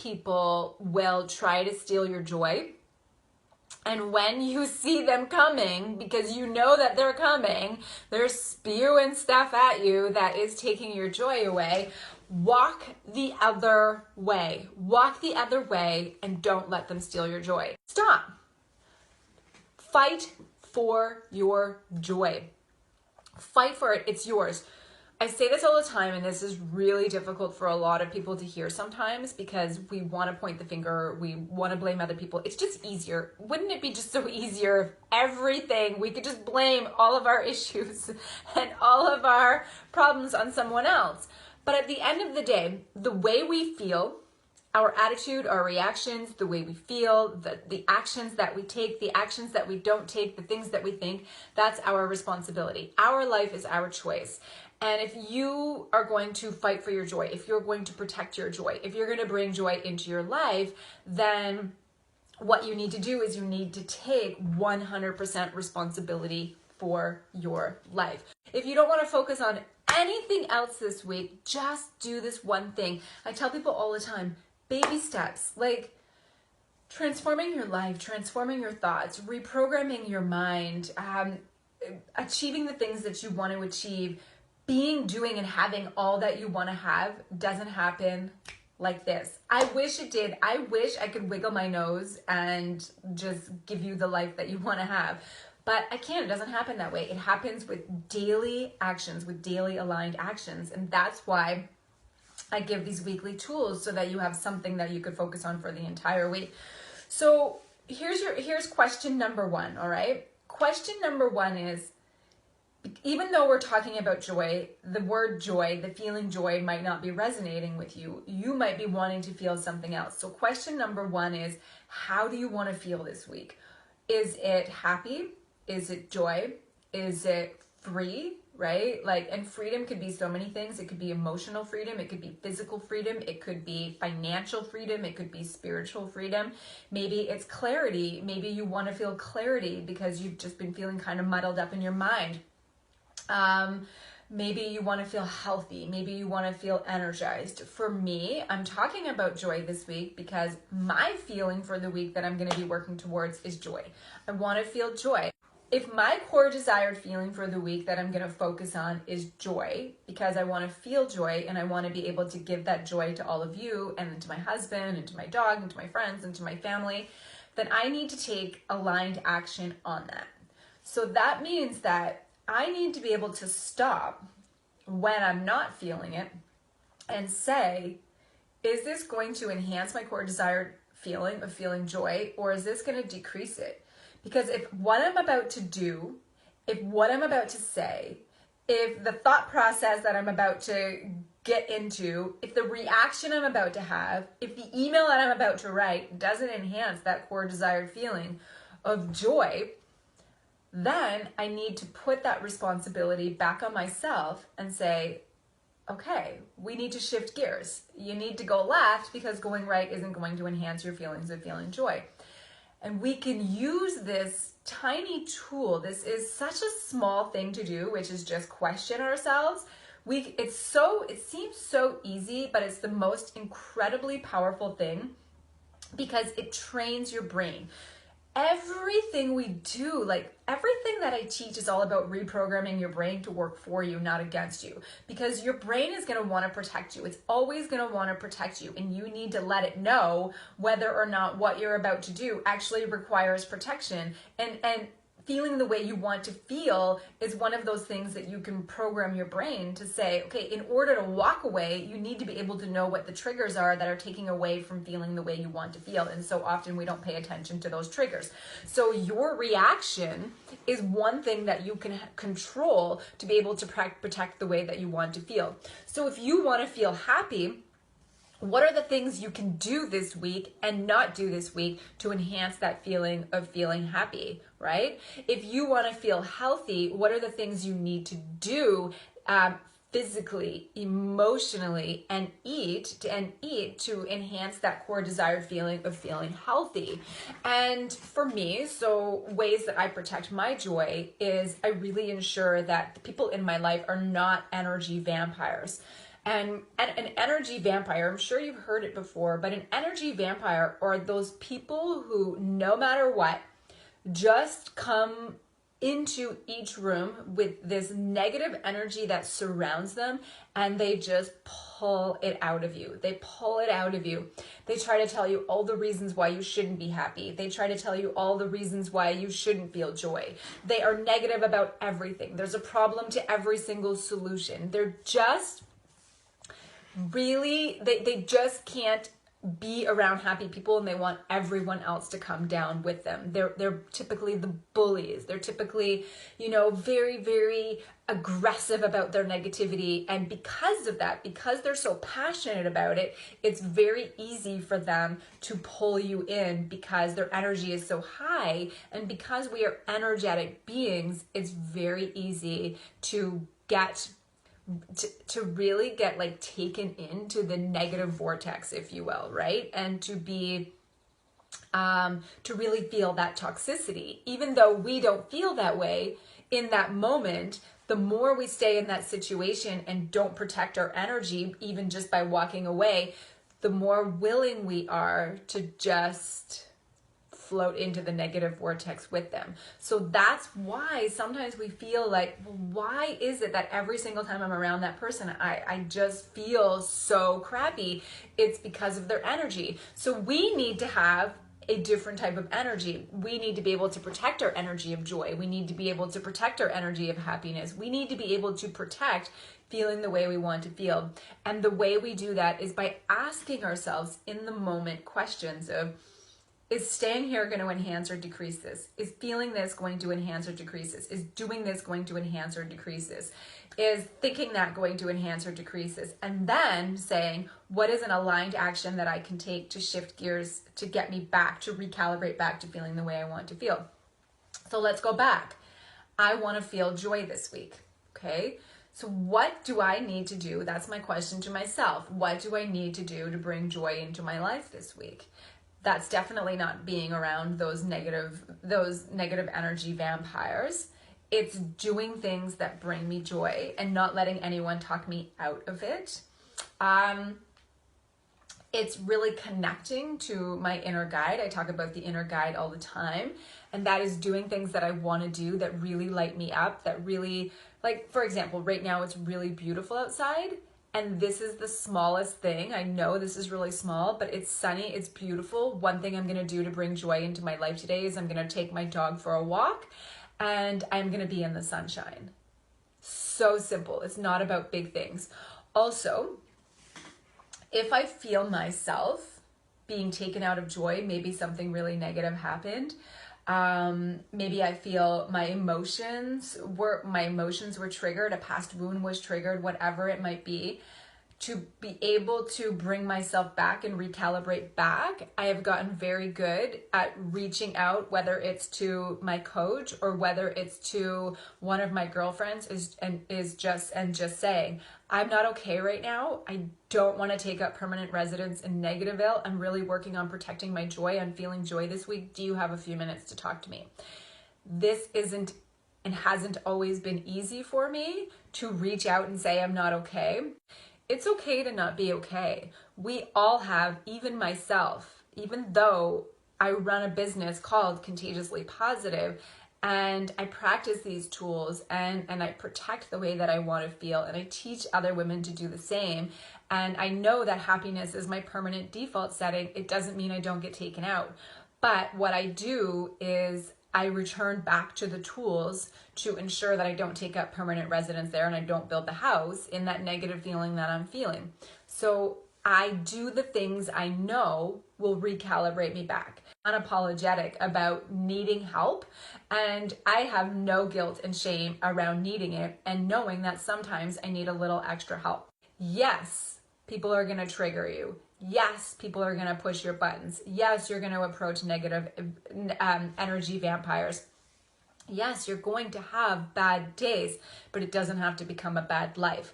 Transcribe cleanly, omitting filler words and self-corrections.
people will try to steal your joy. And when you see them coming, because you know that they're coming, they're spewing stuff at you that is taking your joy away, walk the other way. Walk the other way and don't let them steal your joy. Stop. Fight for your joy. Fight for it. It's yours. I say this all the time, and this is really difficult for a lot of people to hear sometimes because we want to point the finger, we want to blame other people. It's just easier. Wouldn't it be just so easier if everything, we could just blame all of our issues and all of our problems on someone else? But at the end of the day, the way we feel, our attitude, our reactions, the way we feel, the actions that we take, the actions that we don't take, the things that we think, that's our responsibility. Our life is our choice. And if you are going to fight for your joy, if you're going to protect your joy, if you're going to bring joy into your life, then what you need to do is you need to take 100% responsibility for your life. If you don't want to focus on anything else this week, just do this one thing. I tell people all the time, baby steps, like transforming your life, transforming your thoughts, reprogramming your mind, achieving the things that you want to achieve. Being, doing, and having all that you want to have doesn't happen like this. I wish it did. I wish I could wiggle my nose and just give you the life that you want to have. But I can't. It doesn't happen that way. It happens with daily actions, with daily aligned actions. And that's why I give these weekly tools so that you have something that you could focus on for the entire week. So here's question number one, all right? Question number one is, even though we're talking about joy, the word joy, the feeling joy might not be resonating with you. You might be wanting to feel something else. So question number one is, how do you want to feel this week? Is it happy? Is it joy? Is it free? Right? And freedom could be so many things. It could be emotional freedom. It could be physical freedom. It could be financial freedom. It could be spiritual freedom. Maybe it's clarity. Maybe you want to feel clarity because you've just been feeling kind of muddled up in your mind. Maybe you want to feel healthy. Maybe you want to feel energized. For me, I'm talking about joy this week because my feeling for the week that I'm going to be working towards is joy. I want to feel joy. If my core desired feeling for the week that I'm going to focus on is joy, because I want to feel joy and I want to be able to give that joy to all of you and to my husband and to my dog and to my friends and to my family, then I need to take aligned action on that. So that means that I need to be able to stop when I'm not feeling it and say, is this going to enhance my core desired feeling of feeling joy, or is this going to decrease it? Because if what I'm about to do, if what I'm about to say, if the thought process that I'm about to get into, if the reaction I'm about to have, if the email that I'm about to write doesn't enhance that core desired feeling of joy, then I need to put that responsibility back on myself and say, okay, we need to shift gears. You need to go left because going right isn't going to enhance your feelings of feeling joy. And we can use this tiny tool. This is such a small thing to do, which is just question ourselves. It seems so easy, but it's the most incredibly powerful thing because it trains your brain. Everything we do, everything that I teach is all about reprogramming your brain to work for you, not against you. Because your brain is going to want to protect you. It's always going to want to protect you. And you need to let it know whether or not what you're about to do actually requires protection. And feeling the way you want to feel is one of those things that you can program your brain to say, okay, in order to walk away, you need to be able to know what the triggers are that are taking away from feeling the way you want to feel. And so often we don't pay attention to those triggers. So your reaction is one thing that you can control to be able to protect the way that you want to feel. So if you want to feel happy, what are the things you can do this week and not do this week to enhance that feeling of feeling happy, right? If you want to feel healthy, what are the things you need to do physically, emotionally, and eat to enhance that core desired feeling of feeling healthy? And for me, so ways that I protect my joy is I really ensure that the people in my life are not energy vampires. And an energy vampire, I'm sure you've heard it before, but an energy vampire are those people who, no matter what, just come into each room with this negative energy that surrounds them, and they just pull it out of you. They pull it out of you. They try to tell you all the reasons why you shouldn't be happy. They try to tell you all the reasons why you shouldn't feel joy. They are negative about everything. There's a problem to every single solution. They're just really, they just can't be around happy people, and they want everyone else to come down with them. They're typically the bullies. They're typically, very, very aggressive about their negativity. And because of that, because they're so passionate about it, it's very easy for them to pull you in because their energy is so high. And because we are energetic beings, it's very easy to really get like taken into the negative vortex, if you will, right? And to be to really feel that toxicity, even though we don't feel that way in that moment. The more we stay in that situation and don't protect our energy, even just by walking away, the more willing we are to just float into the negative vortex with them. So that's why sometimes we feel like, well, why is it that every single time I'm around that person, I just feel so crappy? It's because of their energy. So we need to have a different type of energy. We need to be able to protect our energy of joy. We need to be able to protect our energy of happiness. We need to be able to protect feeling the way we want to feel. And the way we do that is by asking ourselves in the moment questions of, is staying here going to enhance or decrease this? Is feeling this going to enhance or decrease this? Is doing this going to enhance or decrease this? Is thinking that going to enhance or decrease this? And then saying, what is an aligned action that I can take to shift gears, to get me back, to recalibrate back to feeling the way I want to feel? So let's go back. I want to feel joy this week, okay? So what do I need to do? That's my question to myself. What do I need to do to bring joy into my life this week? That's definitely not being around those negative energy vampires. It's doing things that bring me joy and not letting anyone talk me out of it. It's really connecting to my inner guide. I talk about the inner guide all the time. And that is doing things that I want to do that really light me up, that really, like, for example, right now it's really beautiful outside. And this is the smallest thing. I know this is really small, but it's sunny, it's beautiful. One thing I'm gonna do to bring joy into my life today is I'm gonna take my dog for a walk, and I'm gonna be in the sunshine. So simple, it's not about big things. Also, if I feel myself being taken out of joy, maybe something really negative happened, maybe I feel my emotions were triggered, a past wound was triggered, whatever it might be, to be able to bring myself back and recalibrate back. I have gotten very good at reaching out, whether it's to my coach or whether it's to one of my girlfriends, just saying, I'm not okay right now. I don't want to take up permanent residence in Negativeville. I'm really working on protecting my joy. I'm feeling joy this week. Do you have a few minutes to talk to me? This isn't and hasn't always been easy for me to reach out and say I'm not okay. It's okay to not be okay. We all have, even myself, even though I run a business called Contagiously Positive, and I practice these tools and I protect the way that I want to feel, and I teach other women to do the same. And I know that happiness is my permanent default setting. It doesn't mean I don't get taken out. But what I do is I return back to the tools to ensure that I don't take up permanent residence there and I don't build the house in that negative feeling that I'm feeling. So I do the things I know will recalibrate me back. Unapologetic about needing help, and I have no guilt and shame around needing it and knowing that sometimes I need a little extra help. Yes, people are going to trigger you. Yes, people are going to push your buttons. Yes, you're going to approach negative energy vampires. Yes, you're going to have bad days, but it doesn't have to become a bad life.